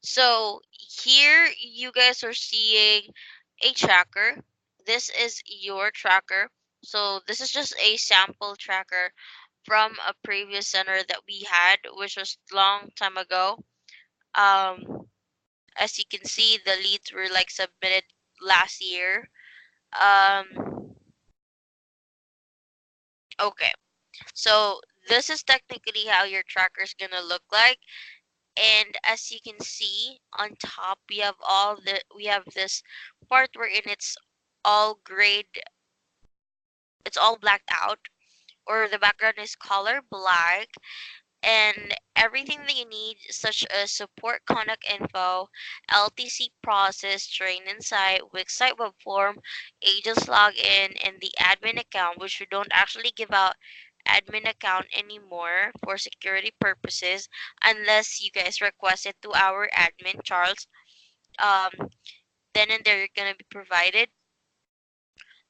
So here you guys are seeing a tracker. This is your tracker. So this is just a sample tracker from a previous center that we had, which was long time ago. Um, as you can see, the leads were like submitted last year. Um, okay, so this is technically how your tracker is gonna look like. And as you can see on top, we have this part wherein all grayed, it's all blacked out, or the background is color black, and everything that you need, such as support contact info, LTC process, train insight, Wixsite web form, agents login, and the admin account, which we don't actually give out admin account anymore for security purposes unless you guys request it to our admin Charles. Um, then and there you're gonna be provided.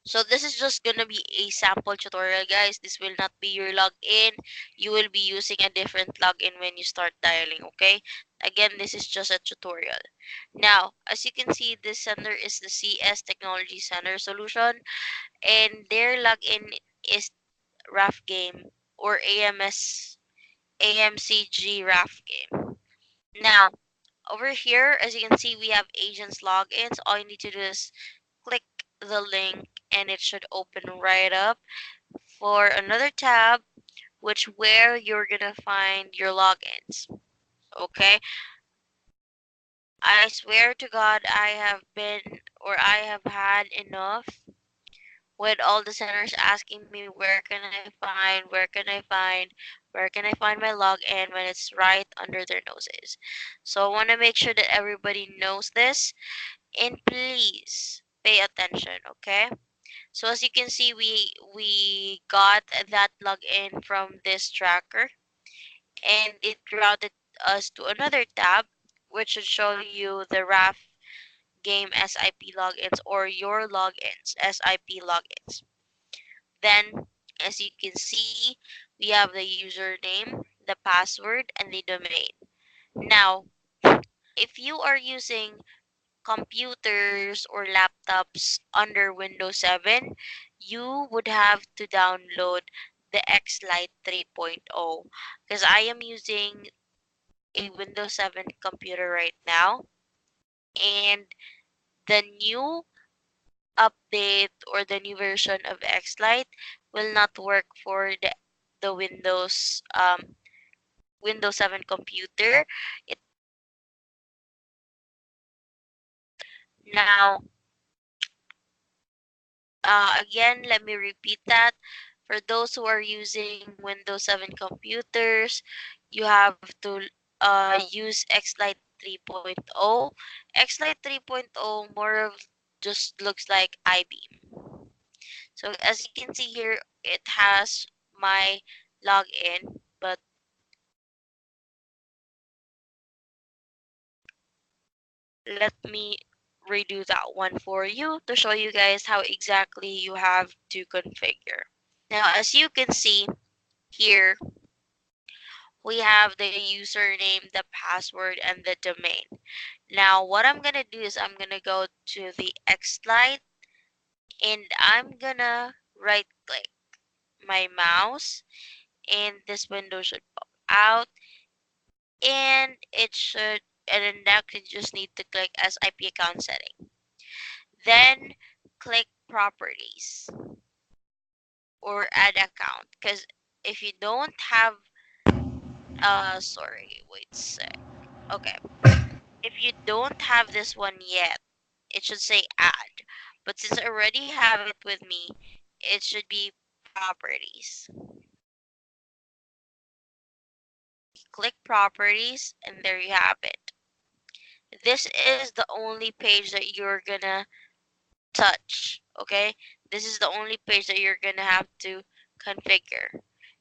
So this is just gonna be a sample tutorial, guys. This will not be your login. You will be using a different login when you start dialing, okay? Again, this is just a tutorial. Now, as you can see, this center is the CS Technology Center solution, and their login is RAF Game or AMCG RAF Game. Now, over here, as you can see, we have agents logins. All you need to do is click the link and it should open right up for another tab, which where you're gonna find your logins. Okay, I swear to God, I have had enough with all the centers asking me where can I find my login when it's right under their noses. So I want to make sure that everybody knows this, and please pay attention, okay? So as you can see, we got that login from this tracker, and it routed us to another tab, which should show you the RAF game SIP logins or your logins, SIP logins. Then, as you can see, we have the username, the password, and the domain. Now, if you are using computers or laptops under Windows 7, you would have to download the XLite 3.0 because I am using a Windows 7 computer right now, and the new update or the new version of XLite will not work for the Windows 7 computer. It now again, let me repeat that. For those who are using Windows 7 computers, you have to use XLite 3.0. XLite 3.0 more of just looks like iBeam. So as you can see here, it has my login, but let me redo that one for you to show you guys how exactly you have to configure. Now, as you can see here, we have the username, the password, and the domain. Now, what I'm gonna do is I'm gonna go to the XLite and I'm gonna right click my mouse, and this window should pop out, and then next you just need to click SIP account setting. Then click properties or add account, because if you don't have sorry, wait a sec. Okay. If you don't have this one yet, it should say add. But since I already have it with me, it should be properties. Click properties and there you have it. This is the only page that you're gonna touch, okay? This is the only page that you're gonna have to configure.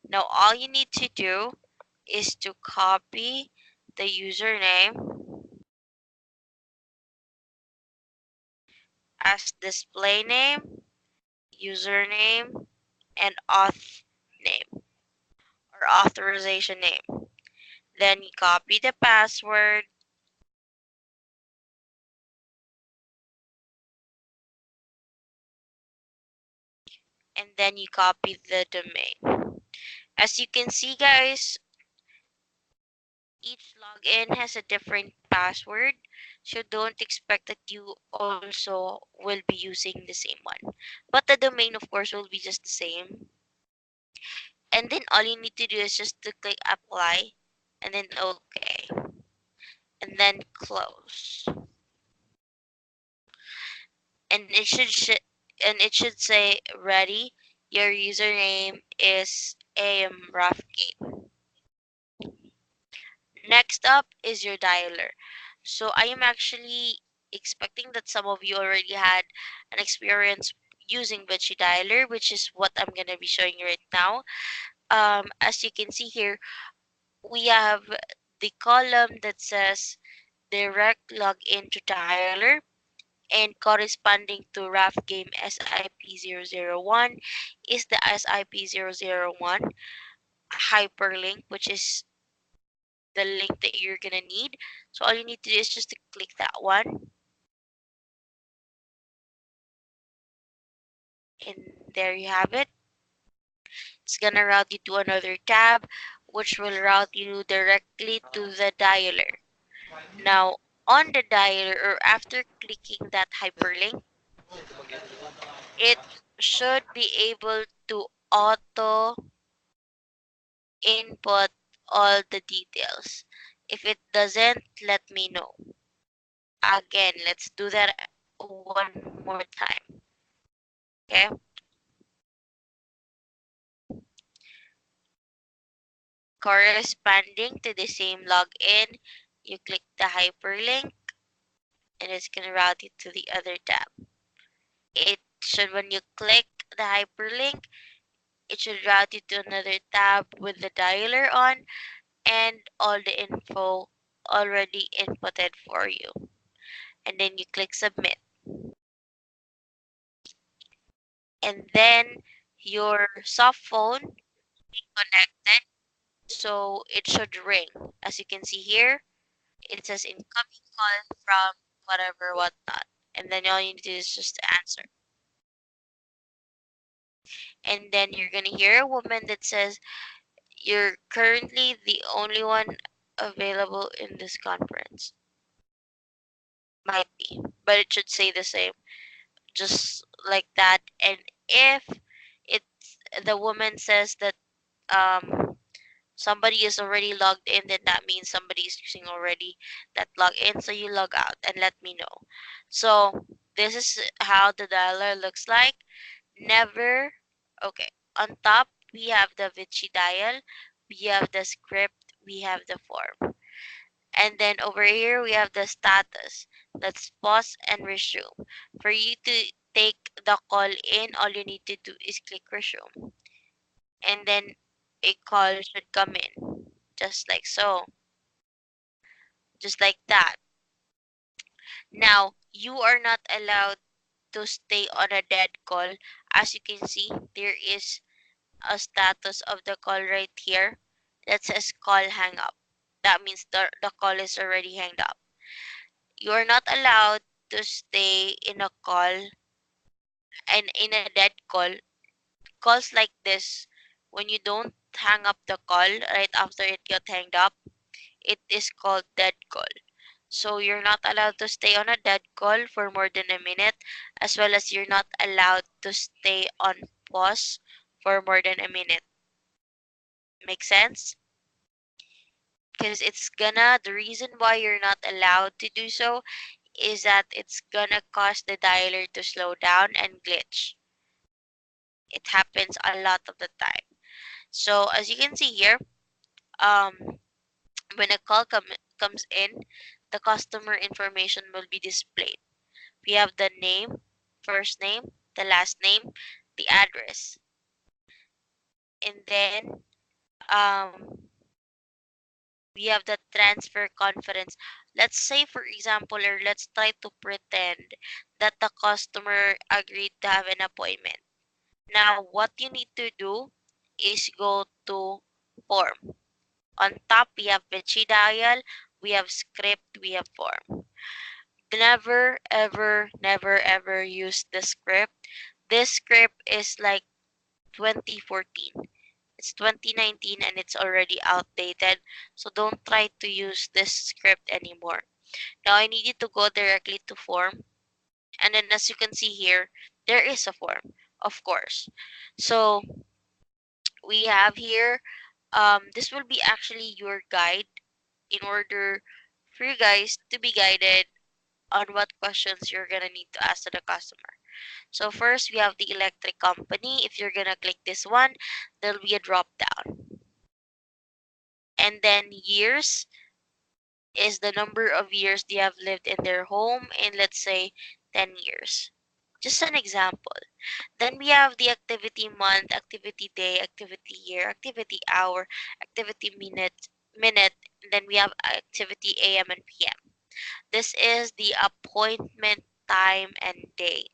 Now all you need to do is to copy the username as display name, username, and auth name or authorization name. Then you copy the password and then you copy the domain. As you can see, guys, each login has a different password, so don't expect that you also will be using the same one. But the domain, of course, will be just the same. And then all you need to do is just to click apply and then OK. And then close. And it should say ready. Your username is amrough. Next up is your dialer. So I am actually expecting that some of you already had an experience using Vichy Dialer, which is what I'm going to be showing you right now. As you can see here, we have the column that says direct login to dialer, and corresponding to RAF game SIP001 is the SIP001 hyperlink, which is the link that you're gonna need. So all you need to do is just to click that one, and there you have it. It's gonna route you to another tab, which will route you directly to the dialer. Now, on the dialer, or after clicking that hyperlink, it should be able to auto input all the details. If it doesn't, let me know. Again, let's do that one more time. Okay. Corresponding to the same login, you click the hyperlink and it's going to route you to the other tab. It should, when you click the hyperlink, it should route you to another tab with the dialer on and all the info already inputted for you. And then you click submit. And then your soft phone is connected, so it should ring. As you can see here, it says incoming call from whatever whatnot, and then all you need to do is just answer. And then you're gonna hear a woman that says you're currently the only one available in this conference. Might be, but it should say the same, just like that. And if it's the woman says that somebody is already logged in, then that means somebody is using already that login. So you log out and let me know. So this is how the dialer looks like. Never, okay. On top, we have the Vichy dial, we have the script, we have the form. And then over here, we have the status. Let's pause and resume. For you to take the call in, all you need to do is click resume. And then a call should come in, just like so, just like that. Now, you are not allowed to stay on a dead call. As you can see, there is a status of the call right here that says call hang up. That means the call is already hanged up. You are not allowed to stay in a call and in a dead call. Calls like this, when you don't hang up the call right after it got hanged up, it is called dead call. So you're not allowed to stay on a dead call for more than a minute, as well as you're not allowed to stay on pause for more than a minute. Make sense? Because the reason why you're not allowed to do so is that it's gonna cause the dialer to slow down and glitch. It happens a lot of the time. So as you can see here, um, when a call comes in, the customer information will be displayed. We have the name, first name, the last name, the address, and then we have the transfer conference. Let's say, for example, or let's try to pretend that the customer agreed to have an appointment. Now, what you need to do is go to form. On top, we have Vichy dial, we have script, we have form. Never, ever, never, ever use the script. This script is like 2014. It's 2019 and it's already outdated. So don't try to use this script anymore. Now I need you to go directly to form. And then as you can see here, there is a form, of course. So we have here, this will be actually your guide in order for you guys to be guided on what questions you're gonna need to ask to the customer. So first we have the electric company. If you're gonna click this one, there'll be a drop down. And then years is the number of years they have lived in their home, and let's say 10 years. Just an example. Then we have the activity month, activity day, activity year, activity hour, activity minute, and then we have activity AM and PM. This is the appointment time and date.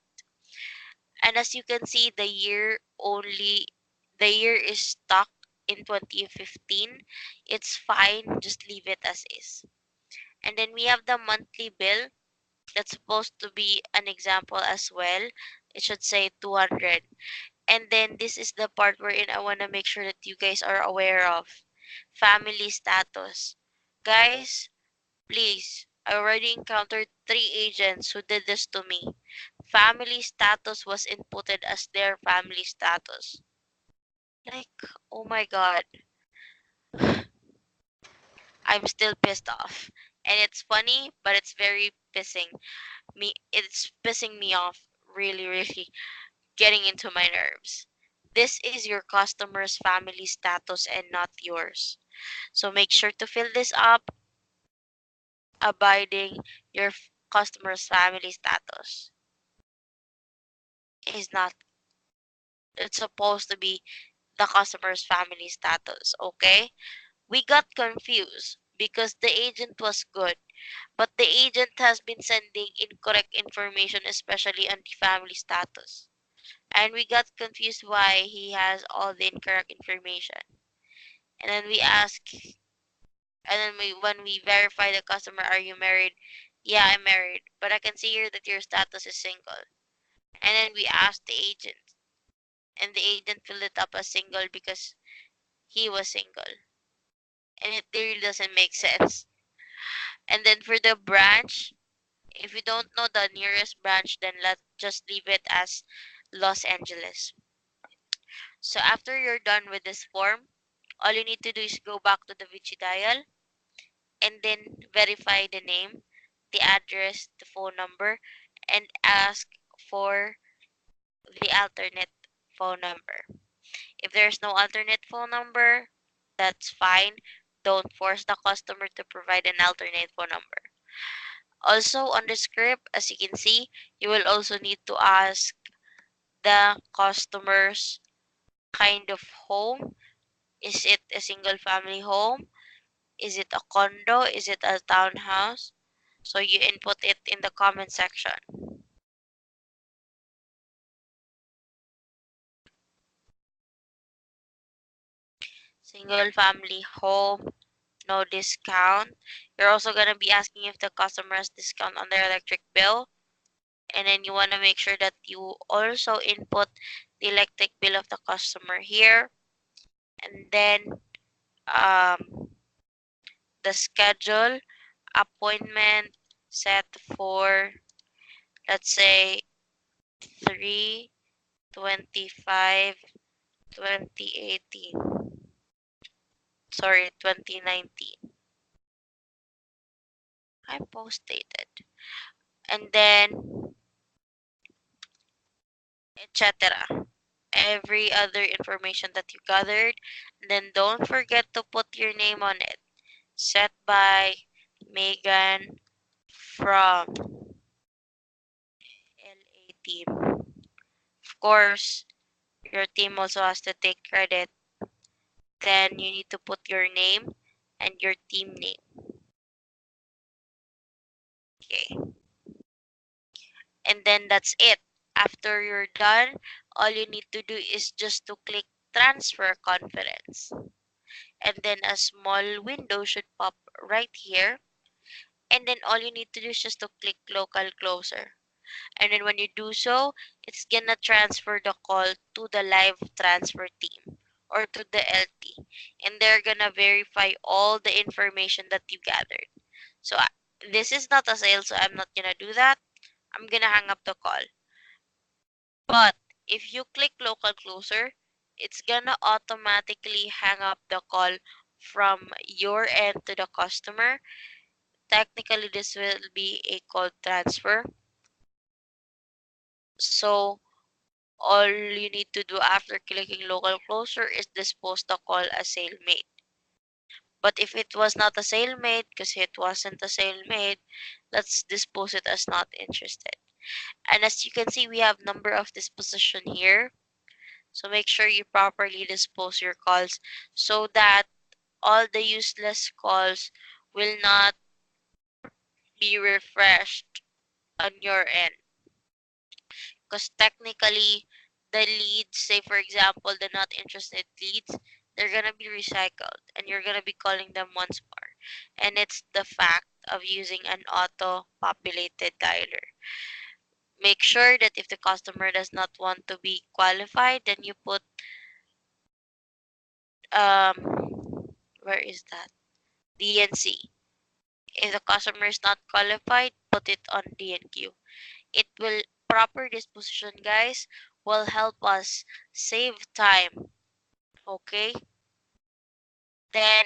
And as you can see, the year is stuck in 2015. It's fine, just leave it as is. And then we have the monthly bill. That's supposed to be an example as well. It should say 200. And then this is the part wherein I want to make sure that you guys are aware of family status. Guys, please, I already encountered 3 agents who did this to me. Family status was inputted as their family status. Like, oh my god, I'm still pissed off. And it's funny, but it's very pissing me off really, really, getting into my nerves. This is your customer's family status and not yours. So make sure to fill this up, abiding your customer's family status. Is not, it's supposed to be the customer's family status, okay? We got confused because the agent was good, but the agent has been sending incorrect information, especially on the family status. And we got confused why he has all the incorrect information. And then we ask, and then when we verify the customer, are you married? Yeah, I'm married, but I can see here that your status is single. And then we ask the agent, and the agent filled it up as single because he was single. And it really doesn't make sense. And then for the branch, if you don't know the nearest branch, then let's just leave it as Los Angeles. So after you're done with this form, all you need to do is go back to the Vici dial and then verify the name, the address, the phone number, and ask for the alternate phone number. If there's no alternate phone number, that's fine. Don't force the customer to provide an alternate phone number. Also, on the script, as you can see, you will also need to ask the customer's kind of home. Is it a single family home? Is it a condo? Is it a townhouse? So you input it in the comment section. Single family home, no discount. You're also going to be asking if the customer has discount on their electric bill. And then you want to make sure that you also input the electric bill of the customer here. And then the schedule appointment set for, let's say, 3/25 2018, sorry, 2019. I'm post dated. And then etc. Every other information that you gathered. And then don't forget to put your name on it. Set by Megan from LA team. Of course, your team also has to take credit. Then you need to put your name and your team name. Okay. And then that's it. After you're done, all you need to do is just to click transfer conference. And then a small window should pop right here. And then all you need to do is just to click local closer. And then when you do so, it's gonna transfer the call to the live transfer team or to the LT. And they're gonna verify all the information that you gathered. So this is not a sale, so I'm not gonna do that. I'm gonna hang up the call. But if you click local closer, it's gonna automatically hang up the call from your end to the customer. Technically, this will be a call transfer. So all you need to do after clicking local closer is dispose the call as sale made. But if it was not a sale made, because it wasn't a sale made, let's dispose it as not interested. And as you can see, we have number of disposition here. So make sure you properly dispose your calls so that all the useless calls will not be refreshed on your end. Because technically, the leads, say for example, the not interested leads, they're gonna be recycled and you're gonna be calling them once more. And it's the fact of using an auto populated dialer. Make sure that if the customer does not want to be qualified, then you put um where is that? DNC. If the customer is not qualified, put it on DNQ. It will proper disposition, guys, will help us save time. Okay, then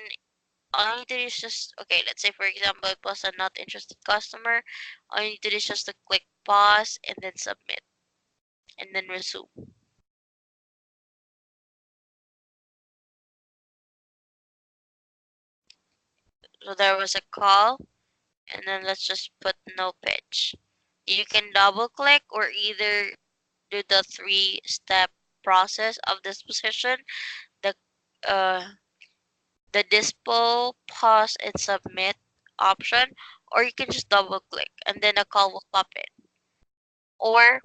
all you need to do is just, okay, let's say for example it was a not interested customer. All you need to do is just to click pause and then submit and then resume. So there was a call, and then let's just put no pitch. You can double click or either do the 3-step process of disposition, the uh the dispo, pause, and submit option, or you can just double click and then a call will pop in. Or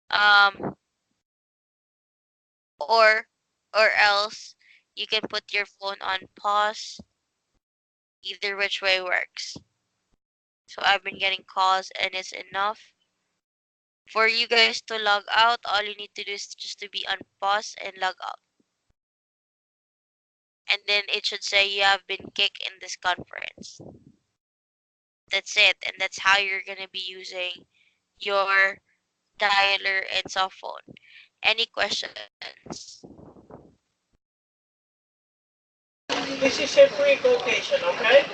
um or or else you can put your phone on pause. Either which way works. So I've been getting calls and it's enough. For you guys to log out, all you need to do is just to be on pause and log out. And then it should say you have been kicked in this conference. That's it. And that's how you're going to be using your dialer and cell phone. Any questions? This is a free quotation, okay?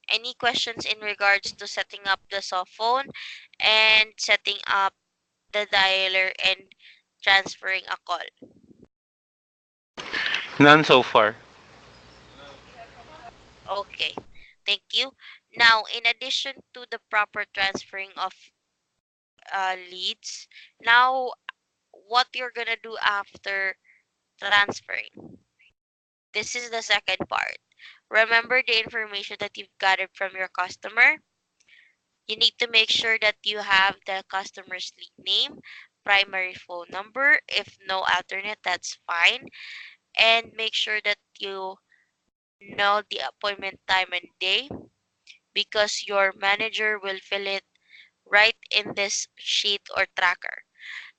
Any questions in regards to setting up the cell phone and setting up the dialer and transferring a call? None so far. Okay, thank you. Now, in addition to the proper transferring of leads, now what you're gonna do after transferring. This is the second part. Remember the information that you've gathered from your customer. You need to make sure that you have the customer's lead name, primary phone number. If no alternate, that's fine. And make sure that you know the appointment time and day because your manager will fill it right in this sheet or tracker.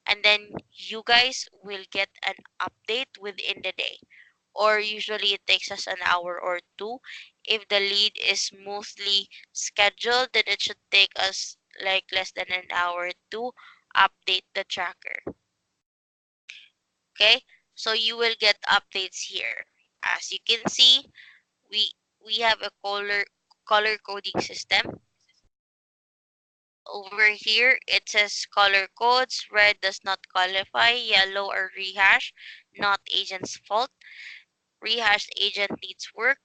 And then you guys will get an update within the day. Or usually it takes us an hour or two. If the lead is smoothly scheduled, then it should take us like less than an hour to update the tracker. Okay, so you will get updates here. As you can see, we we have a color coding system. Over here, it says color codes. Red does not qualify. Yellow or rehash, not agent's fault. Rehash agent needs work.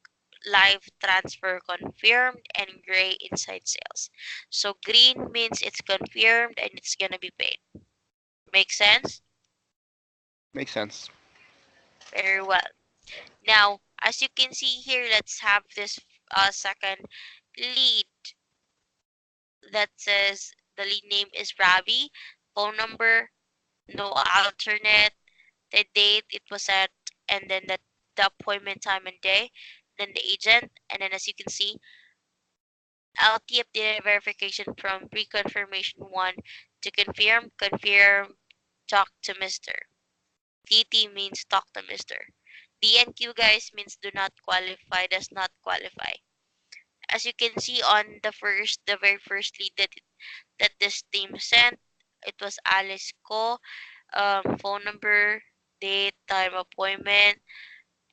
Live transfer confirmed. And gray inside sales. So green means it's confirmed and it's gonna be paid. Make sense? Makes sense. Very well. Now, as you can see here, let's have this second lead that says the lead name is Ravi. Phone number, no alternate. The date it was at, and then the appointment time and day, then the agent, and then as you can see, LT updated verification from pre-confirmation 1 to confirm, talk to Mr. TT means talk to Mr. DNQ guys means do not qualify, does not qualify. As you can see on the very first lead that this team sent, it was Alice Ko, phone number, date, time, appointment,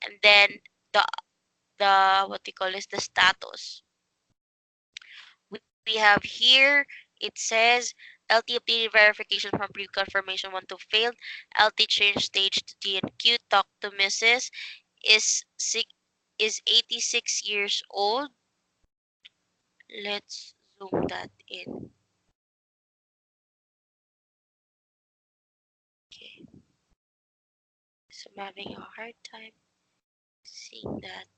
and then the what they call is the status. We have here, it says LT updated verification from pre-confirmation 1 to failed. LT change stage to DNQ. Talk to Mrs. is six, is 86 years old. Let's zoom that in. Okay. So I'm having a hard time seeing that.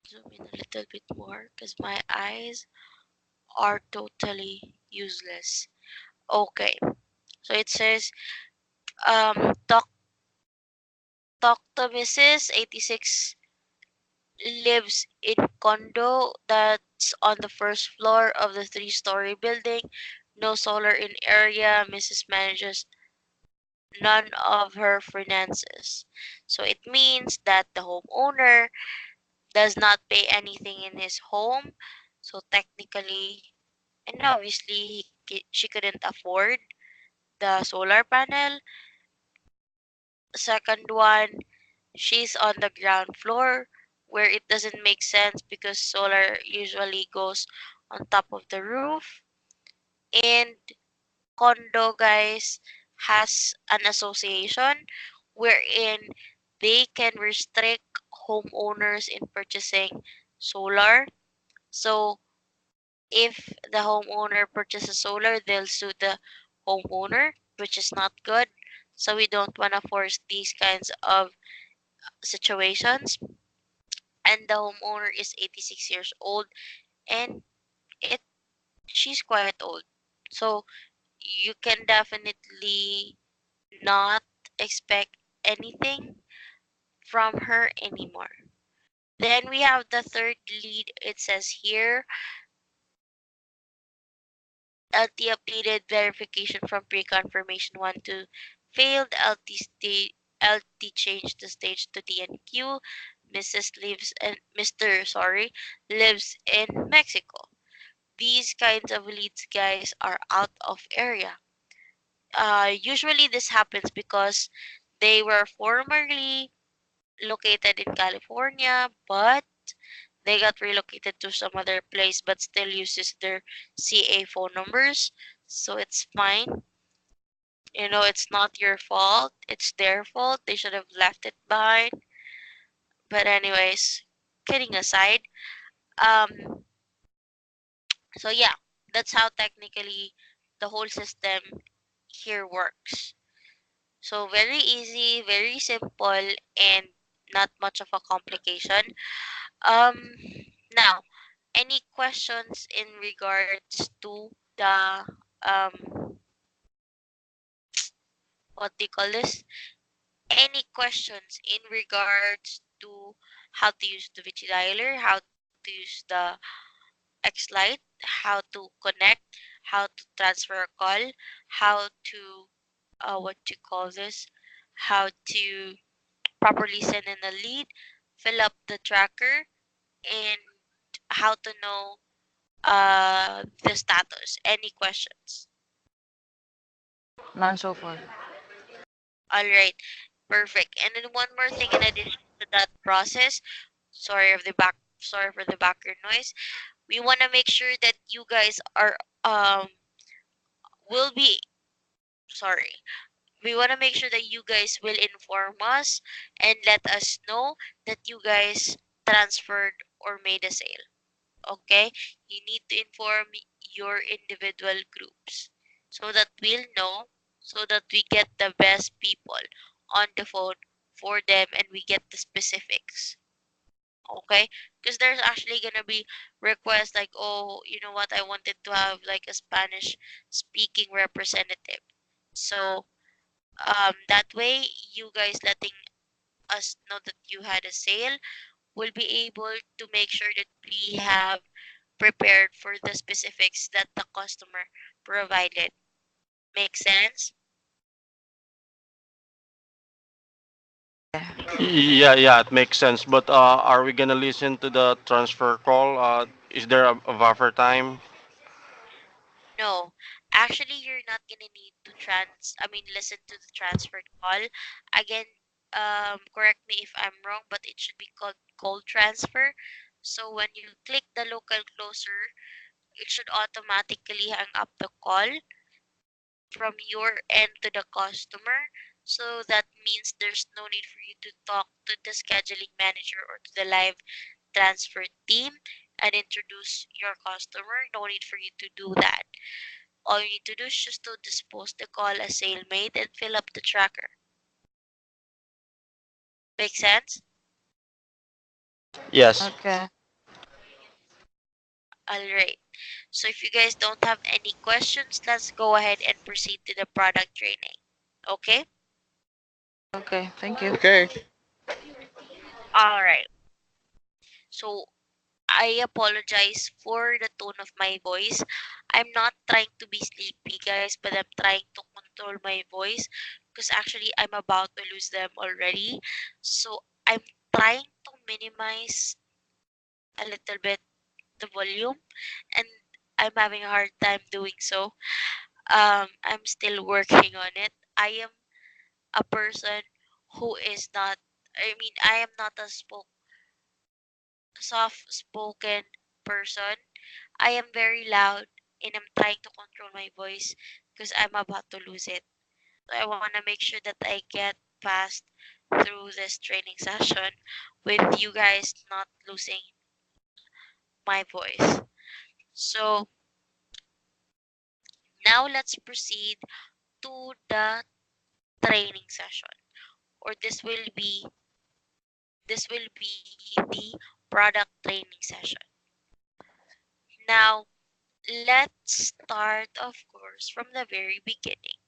Zoom in a little bit more because my eyes are totally useless. Okay. So it says talk to Mrs. 86 lives in condo that's on the first floor of the three-story building. No solar in area. Mrs. manages none of her finances. So it means that the homeowner does not pay anything in his home. So technically, and obviously, she couldn't afford the solar panel. Second one, she's on the ground floor where it doesn't make sense because solar usually goes on top of the roof. And condo guys has an association wherein they can restrict homeowners in purchasing solar. So if the homeowner purchases solar, they'll sue the homeowner, which is not good. So we don't want to force these kinds of situations. And the homeowner is 86 years old, and it she's quite old. So you can definitely not expect anything from her anymore. Then we have the third lead. It says here LT updated verification from pre-confirmation 1 to failed. LT changed the stage to DNQ. Mrs. lives and Mr. Sorry lives in Mexico. These kinds of leads, guys, are out of area. Usually this happens because they were formerly located in California, but they got relocated to some other place but still uses their CA phone numbers. So it's fine. You know, it's not your fault. It's their fault. They should have left it behind. But anyways, kidding aside, um, so yeah, that's how technically the whole system here works. So very easy, very simple, and not much of a complication. Um, Now, any questions in regards to the what do you call this? Any questions in regards to how to use the VG dialer, how to use the X-Lite, how to connect, how to transfer a call, how to what to call this, how to properly send in a lead, fill up the tracker, and how to know the status. Any questions? None so far. All right, perfect. And then one more thing in addition to that process, sorry for the background noise. We want to make sure that you guys are will be sorry. We want to make sure that you guys will inform us and let us know that you guys transferred or made a sale. Okay? You need to inform your individual groups so that we'll know, so that we get the best people on the phone for them and we get the specifics. Okay? Because there's actually gonna be requests like, oh, you know what, I wanted to have like a Spanish speaking representative. So that way you guys letting us know that you had a sale, we'll be able to make sure that we have prepared for the specifics that the customer provided. Make sense? Yeah, yeah, it makes sense. But are we gonna listen to the transfer call? Is there a buffer time? No, actually, you're not gonna need to listen to the transferred call. Again, correct me if I'm wrong, but it should be called cold transfer. So when you click the local closer, it should automatically hang up the call from your end to the customer. So that means there's no need for you to talk to the scheduling manager or to the live transfer team and introduce your customer. No need for you to do that. All you need to do is just to dispose the call as sale made and fill up the tracker. Make sense? Yes. Okay. Alright. So if you guys don't have any questions, let's go ahead and proceed to the product training. Okay? Okay. Thank you. Okay. Alright. So I apologize for the tone of my voice. I'm not trying to be sleepy, guys, but I'm trying to control my voice because actually I'm about to lose them already. So I'm trying to minimize a little bit the volume and I'm having a hard time doing so. I'm still working on it. I am a person who is not, I am not a soft spoken person. I am very loud and I'm trying to control my voice because I'm about to lose it. So I want to make sure that I get past through this training session with you guys not losing my voice. So now let's proceed to the training session, or this will be the product training session. Now let's start, of course, from the very beginning.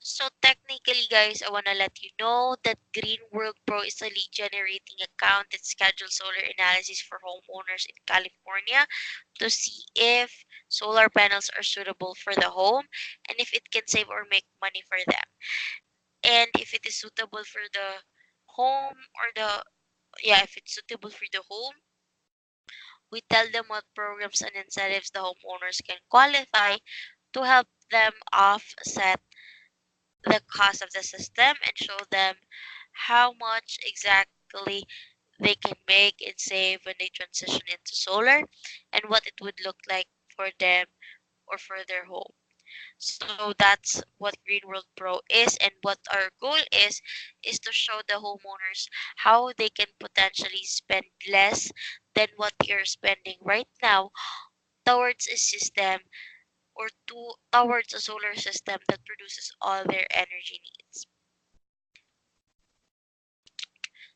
So technically, guys, I want to let you know that Green World Pro is a lead generating account that schedules solar analysis for homeowners in California to see if solar panels are suitable for the home and if it can save or make money for them. And if it is suitable for the home or the yeah, if it's suitable for the home, we tell them what programs and incentives the homeowners can qualify to help them offset the cost of the system and show them how much exactly they can make and save when they transition into solar and what it would look like for them or for their home. So that's what Green World Pro is, and what our goal is to show the homeowners how they can potentially spend less than what you're spending right now towards a system or towards a solar system that produces all their energy needs.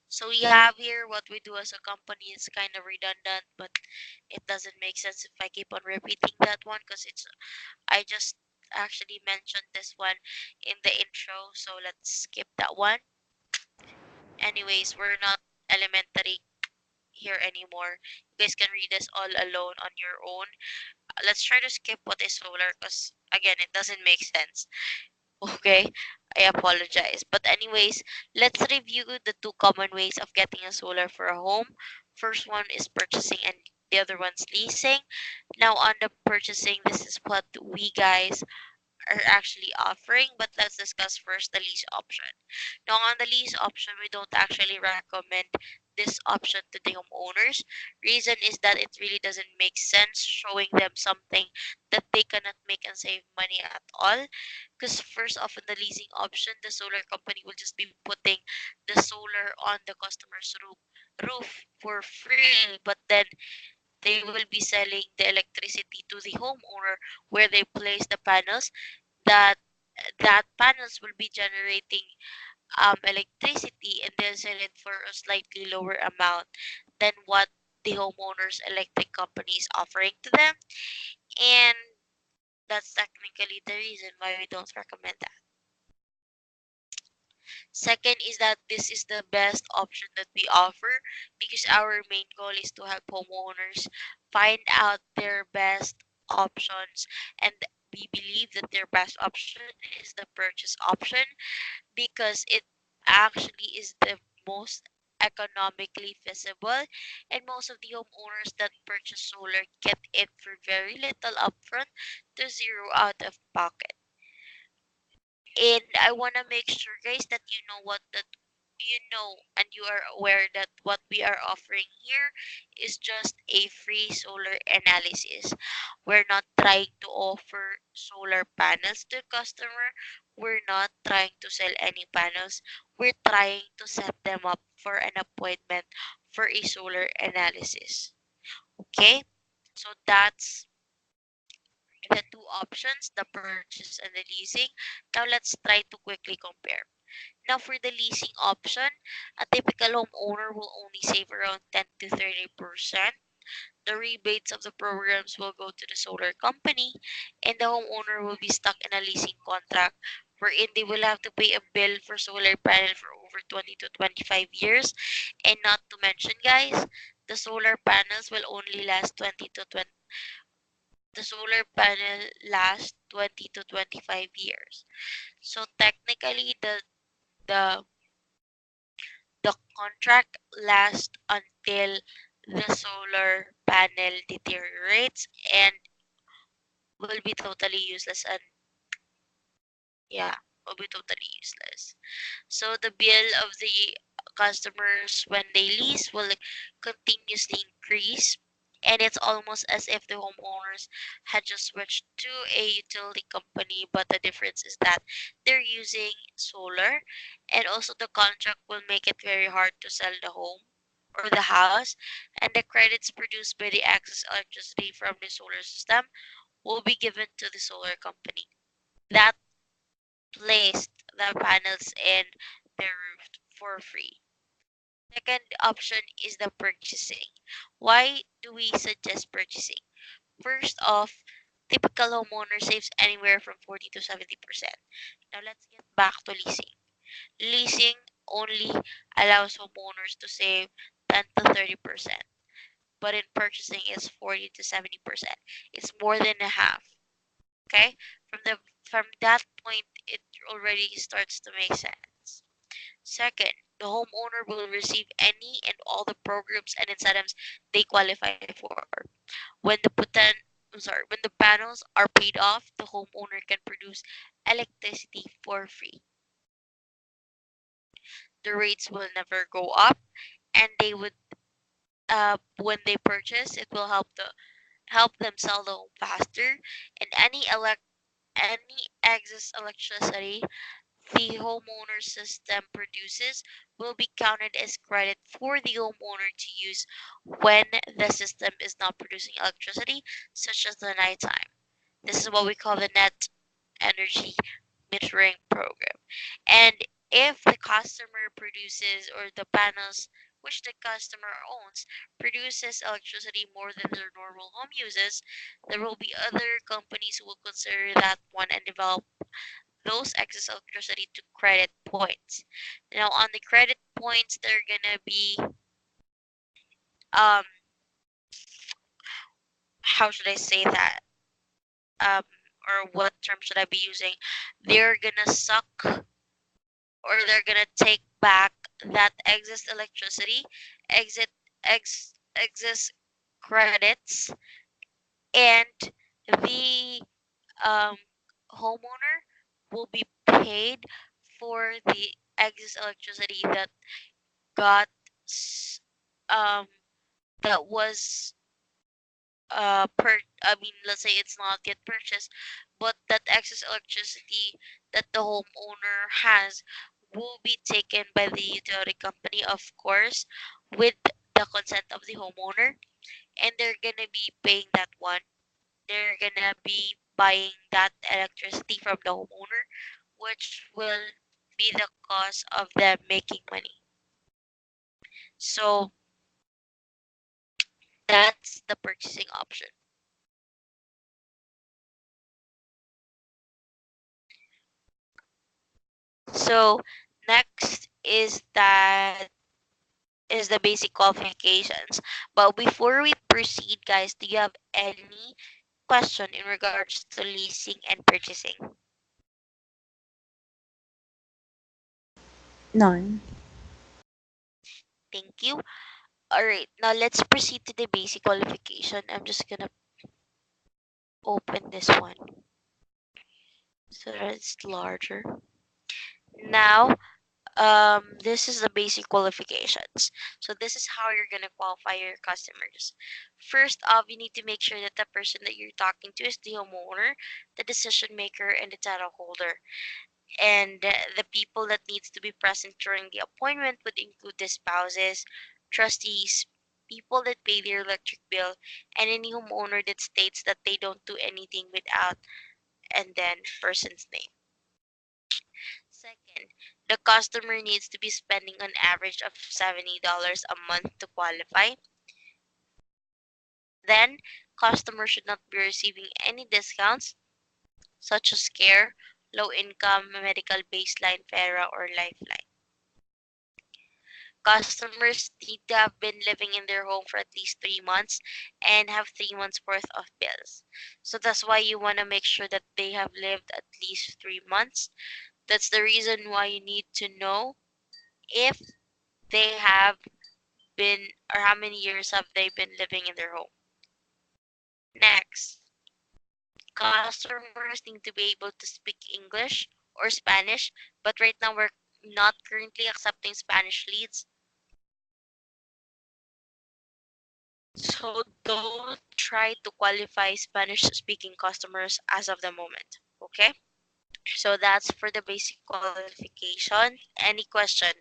So we have here what we do as a company is kind of redundant, but it doesn't make sense if I keep on repeating that one because I just actually mentioned this one in the intro, so let's skip that one. Anyways, we're not elementary here anymore. You guys can read this all alone on your own. Let's try to skip what is solar because again, it doesn't make sense. Okay, I apologize. But anyways, let's review the two common ways of getting a solar for a home. First one is purchasing and the other one's leasing. Now on the purchasing, this is what we guys are actually offering, but let's discuss first the lease option. Now, on the lease option, we don't actually recommend this option to the homeowners. Reason is that it really doesn't make sense showing them something that they cannot make and save money at all. Because first off, in the leasing option, the solar company will just be putting the solar on the customer's roof for free, but then they will be selling the electricity to the homeowner where they place the panels that that panels will be generating electricity and they'll sell it for a slightly lower amount than what the homeowner's electric company is offering to them. And That's technically the reason why we don't recommend that. Second is that this is the best option that we offer because our main goal is to help homeowners find out their best options, and we believe that their best option is the purchase option because it actually is the most economically feasible, and most of the homeowners that purchase solar get it for very little upfront to zero out of pocket. And I want to make sure, guys, that you know what that you know and you are aware that what we are offering here is just a free solar analysis. We're not trying to offer solar panels to customer. We're not trying to sell any panels. We're trying to set them up for an appointment for a solar analysis. Okay? So that's the two options, the purchase and the leasing. Now let's try to quickly compare. Now for the leasing option, a typical homeowner will only save around 10 to 30%. The rebates of the programs will go to the solar company, and the homeowner will be stuck in a leasing contract wherein they will have to pay a bill for solar panel for over 20 to 25 years. And not to mention, guys, the solar panels will only last 20 to 20 the solar panel lasts 20 to 25 years. So technically the the contract lasts until the solar panel deteriorates and will be totally useless, and yeah, will be totally useless. So the bill of the customers when they lease will continuously increase, and it's almost as if the homeowners had just switched to a utility company, but the difference is that they're using solar, and also the contract will make it very hard to sell the home or the house, and the credits produced by the excess electricity from the solar system will be given to the solar company that placed the panels in their roof for free. Second option is the purchasing. Why do we suggest purchasing? First off, typical homeowner saves anywhere from 40 to 70%. Now let's get back to leasing. Leasing only allows homeowners to save 10 to 30%, but in purchasing it's 40 to 70%. It's more than a half. Okay? From that point it already starts to make sense. Second, the homeowner will receive any and all the programs and incentives they qualify for. When the when the panels are paid off, the homeowner can produce electricity for free. The rates will never go up, and they would when they purchase, it will help them sell the home faster. And any excess electricity the homeowner system produces will be counted as credit for the homeowner to use when the system is not producing electricity, such as the nighttime. This is what we call the net energy metering program. And if the customer produces, or the panels which the customer owns produces electricity more than their normal home uses, there will be other companies who will consider that one and develop those excess electricity to credit points. Now on the credit points, they're gonna be um how should I say that? Um or what term should I be using? They're gonna suck, or they're gonna take back that excess electricity, exit excess credits, and the um homeowner will be paid for the excess electricity that got um that was let's say it's not yet purchased, but that excess electricity that the homeowner has will be taken by the utility company, of course, with the consent of the homeowner, and they're gonna be paying that one. They're gonna be buying that electricity from the homeowner, which will be the cause of them making money. So that's the purchasing option. So next is the basic qualifications. But before we proceed, guys, do you have any question in regards to leasing and purchasing? None. Thank you. All right, now let's proceed to the basic qualification. I'm just gonna open this one so that it's larger. Now, this is the basic qualifications. So this is how you're gonna qualify your customers. First off, you need to make sure that the person that you're talking to is the homeowner, the decision maker, and the title holder. And the people that needs to be present during the appointment would include the spouses, trustees, people that pay their electric bill, and any homeowner that states that they don't do anything without and then person's name. Second, the customer needs to be spending an average of $70 a month to qualify. Then, customers should not be receiving any discounts such as care, low income, medical baseline, FERA, or Lifeline. Customers need to have been living in their home for at least 3 months and have 3 months worth of bills. So that's why you want to make sure that they have lived at least 3 months. That's the reason why you need to know if they have been or how many years have they been living in their home. Next, customers need to be able to speak English or Spanish, but right now we're not currently accepting Spanish leads. So don't try to qualify Spanish speaking customers as of the moment. Okay? So that's for the basic qualification. Any question?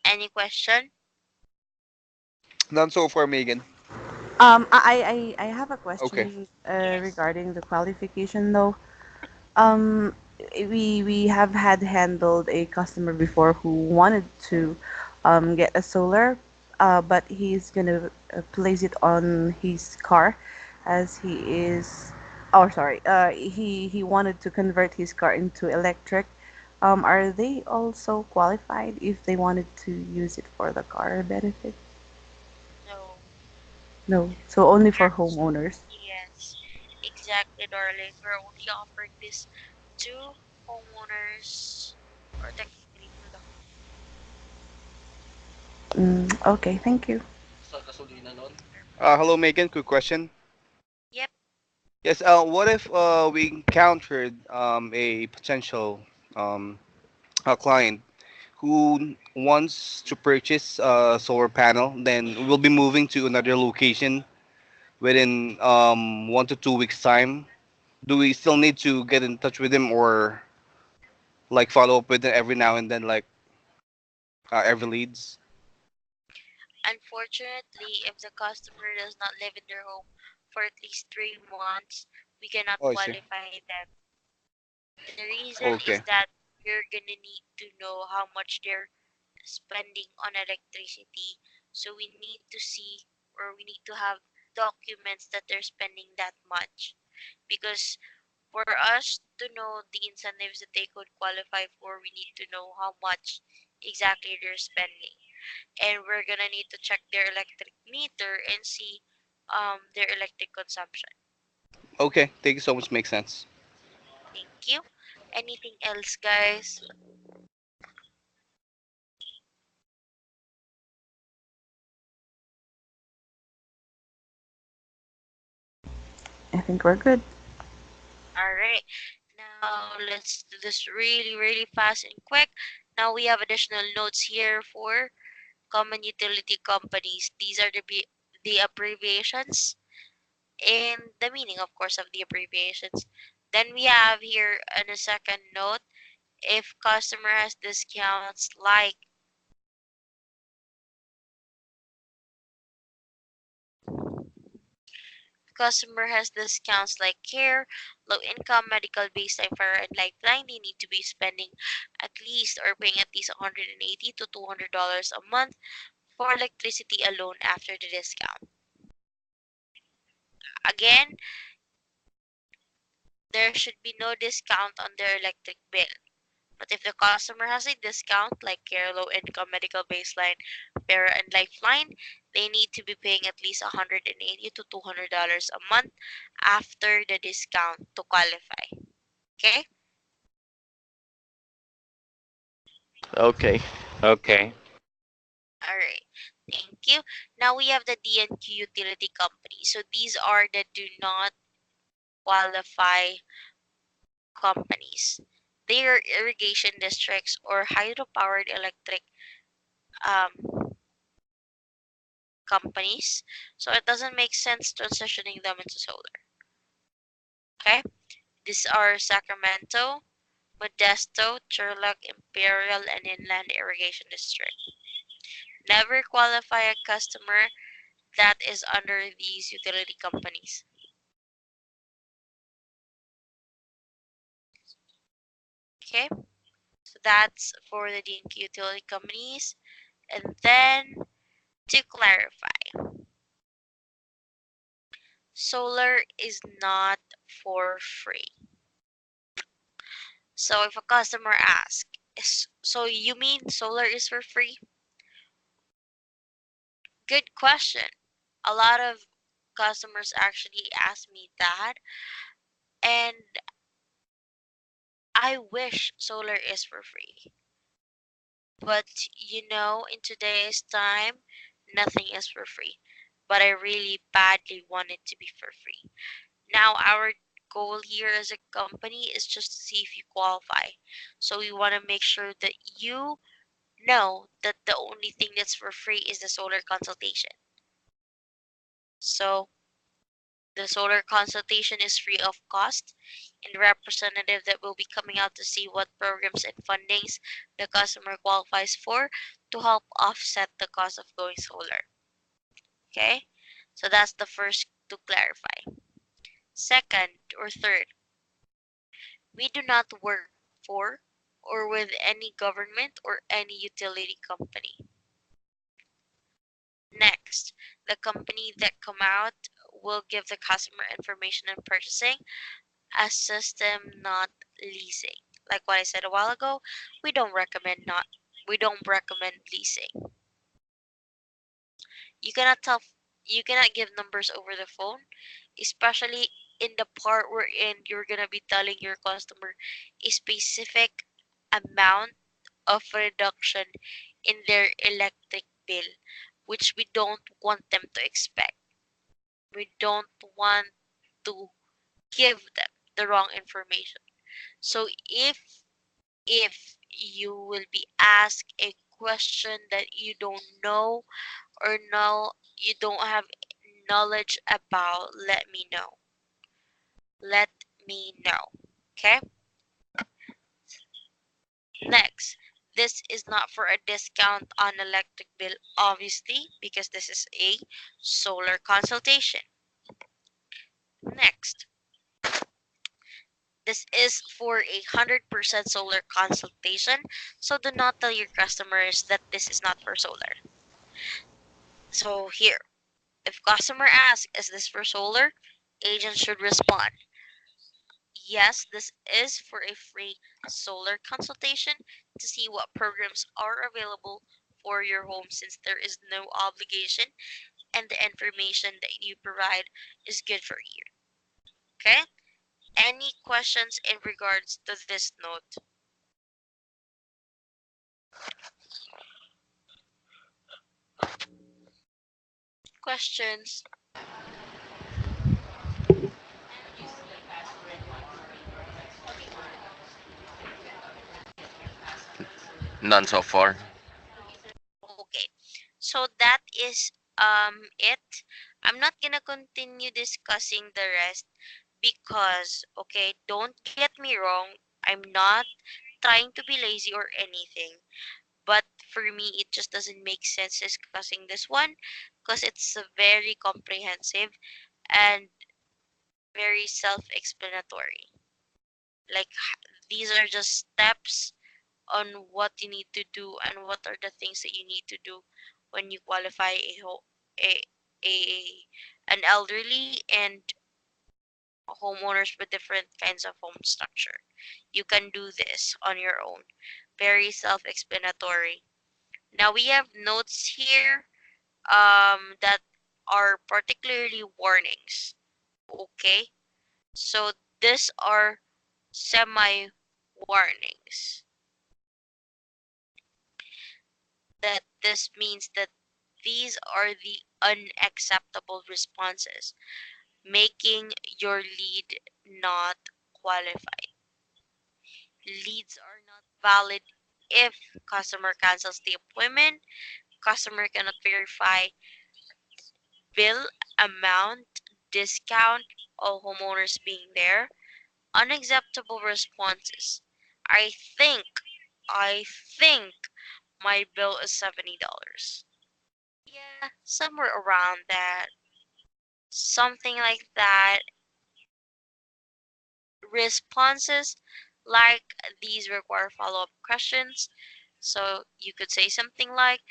Any question? None so far, Megan. I have a Okay. question Yes. regarding the qualification though. Um, we have had handled a customer before who wanted to get a solar, but he's gonna place it on his car as he is. Oh, sorry. He wanted to convert his car into electric. Are they also qualified if they wanted to use it for the car benefit? No. No. So only for Actually, homeowners. yes. Exactly, darling. We're only offering this to homeowners or technically to the Okay, thank you. Hello, Megan. Quick question. Yep. Yes. What if we encountered a potential um a client who wants to purchase a solar panel, then we'll be moving to another location within 1 to 2 weeks time. Do we still need to get in touch with him or like follow up with him every now and then, like every leads? Unfortunately, if the customer does not live in their home for at least 3 months, we cannot Oh, I see. qualify them. The reason is Okay. that you're gonna need to know how much they're spending on electricity. So we need to see or we need to have documents that they're spending that much. Because for us to know the incentives that they could qualify for, we need to know how much exactly they're spending. And we're gonna need to check their electric meter and see their electric consumption. Okay. Thank you so much. Makes sense. Thank you. Anything else, guys? I think we're good. All right. Now let's do this really, really fast and quick. Now we have additional notes here for common utility companies. These are the abbreviations and the meaning, of course, of the abbreviations. Then we have here on a second note, if customer has discounts like customer has discounts like care, low income, medical baseline fire, and lifeline, they need to be spending at least or paying at least 180 to $200 a month for electricity alone after the discount. Again, there should be no discount on their electric bill. But if the customer has a discount like Care Low Income Medical Baseline, Para, and Lifeline, they need to be paying at least $180 to $200 a month after the discount to qualify. Okay? Okay. Okay. All right. Thank you. Now we have the DNQ utility company. So these are the do not qualify companies. They are irrigation districts or hydropowered electric um, companies. So it doesn't make sense transitioning them into solar. Okay? These are Sacramento, Modesto, Turlock, Imperial, and Inland Irrigation District. Never qualify a customer that is under these utility companies. Okay? So that's for the DNQ utility companies. And then to clarify, solar is not for free. So if a customer asks, so you mean solar is for free? Good question. A lot of customers actually ask me that, and I wish solar is for free. But in today's time, nothing is for free. But I really badly want it to be for free. Now, our goal here as a company is just to see if you qualify. So we want to make sure that you know that the only thing that's for free is the solar consultation. So the solar consultation is free of cost, and representative that will be coming out to see what programs and fundings the customer qualifies for to help offset the cost of going solar. Okay? So that's the first to clarify. Second or third, we do not work for or with any government or any utility company. Next, the company that come out will give the customer information and purchasing a system, not leasing. Like what I said a while ago, we don't recommend leasing. You cannot tell you cannot give numbers over the phone, especially in the part wherein you're gonna be telling your customer a specific amount of reduction in their electric bill, which we don't want them to expect. We don't want to give them the wrong information. So if you will be asked a question that you don't know or you don't have knowledge about, let me know. Let me know. Okay? Next, this is not for a discount on electric bill, obviously, because this is a solar consultation. Next, this is for a 100% solar consultation, so do not tell your customers that this is not for solar. So here, if customer asks, is this for solar? Agent should respond, yes, this is for a free solar consultation to see what programs are available for your home since there is no obligation and the information that you provide is good for you. Okay? Any questions in regards to this note? Questions? None so far. Okay. So that is it. I'm not gonna continue discussing the rest because, okay, don't get me wrong, I'm not trying to be lazy or anything, but for me it just doesn't make sense discussing this one because it's very comprehensive and very self-explanatory. Like these are just steps on what you need to do and what are the things that you need to do when you qualify a an elderly and homeowners with different kinds of home structure. You can do this on your own. Very self-explanatory. Now we have notes here that are particularly warnings. Okay, so these are semi warnings. That this means that these are the unacceptable responses, making your lead not qualified. Leads are not valid if customer cancels the appointment, customer cannot verify bill amount, discount, or homeowners being there. Unacceptable responses. I think, I think my bill is $70. Yeah, somewhere around that. Something like that. Responses like these require follow-up questions. So you could say something like,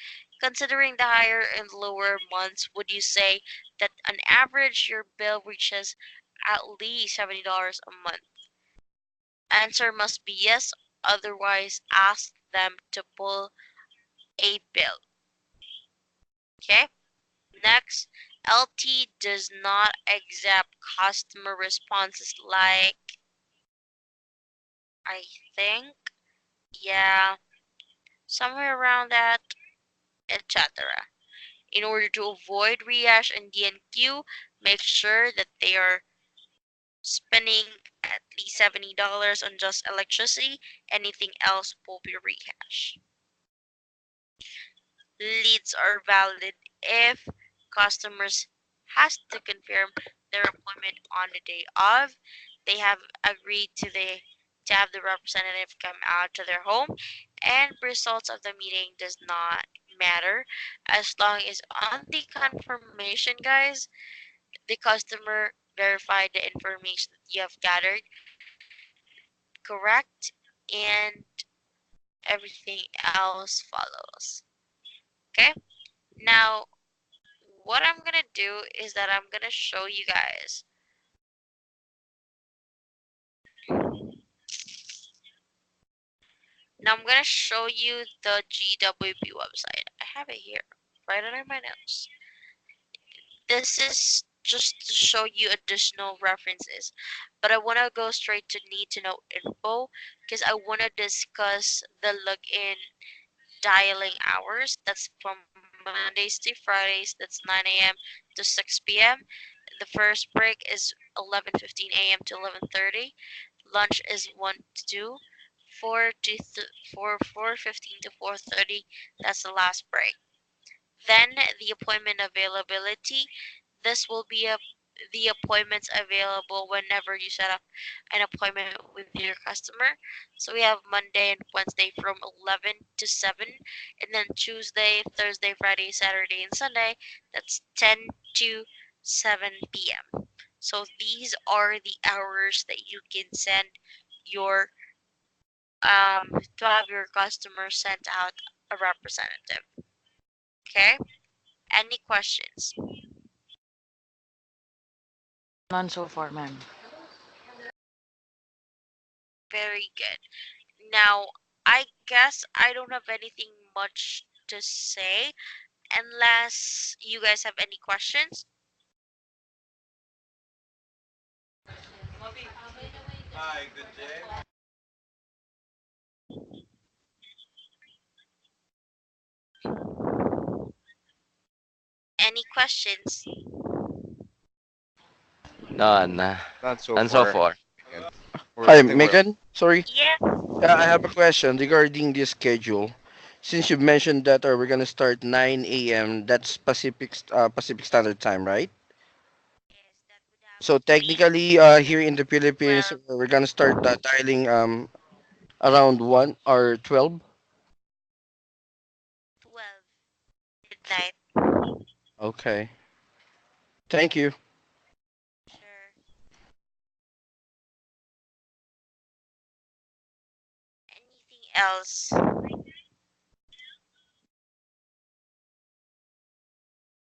considering the higher and lower months, would you say that on average your bill reaches at least $70 a month? Answer must be yes, otherwise ask them to pull a bill. Okay? Next, LT does not accept customer responses like I think, yeah, somewhere around that, etc. In order to avoid rehash and DNQ, make sure that they are spending at least $70 on just electricity. Anything else will be rehash. Leads are valid if customers has to confirm their appointment on the day of. They have agreed to have the representative come out to their home, and results of the meeting does not matter as long as on the confirmation, guys, the customer verified the information that you have gathered correct, and everything else follows. Okay, now what I'm gonna do is that I'm gonna show you guys. Now I'm gonna show you the GWP website. I have it here, right under my nose. This is just to show you additional references, but I want to go straight to need to know info because I want to discuss the login dialing hours. That's from Mondays to Fridays. That's 9 a.m. to 6 p.m. The first break is 11:15 a.m. to 11:30. Lunch is 1 to 2. 4:15 to 4:30. That's the last break. Then the appointment availability. This will be the appointments available whenever you set up an appointment with your customer. So we have Monday and Wednesday from 11 to 7, and then Tuesday, Thursday, Friday, Saturday, and Sunday, that's 10 to 7 p.m. So these are the hours that you can send your to have your customer send out a representative. Okay? Any questions? None so far, ma'am. Very good. Now, I guess I don't have anything much to say unless you guys have any questions. Any questions? None. Not so None so far. far. Yeah. Hi, I think we're Megan. Sorry. Yeah. I have a question regarding this schedule. Since you mentioned that we're gonna start 9 a.m., that's Pacific Standard Time, right? Yes, that would have So to be technically, here in the Philippines, 12, we're gonna start dialing around 1 or 12. 12 So, midnight. okay. Thank you. Sure. Anything else?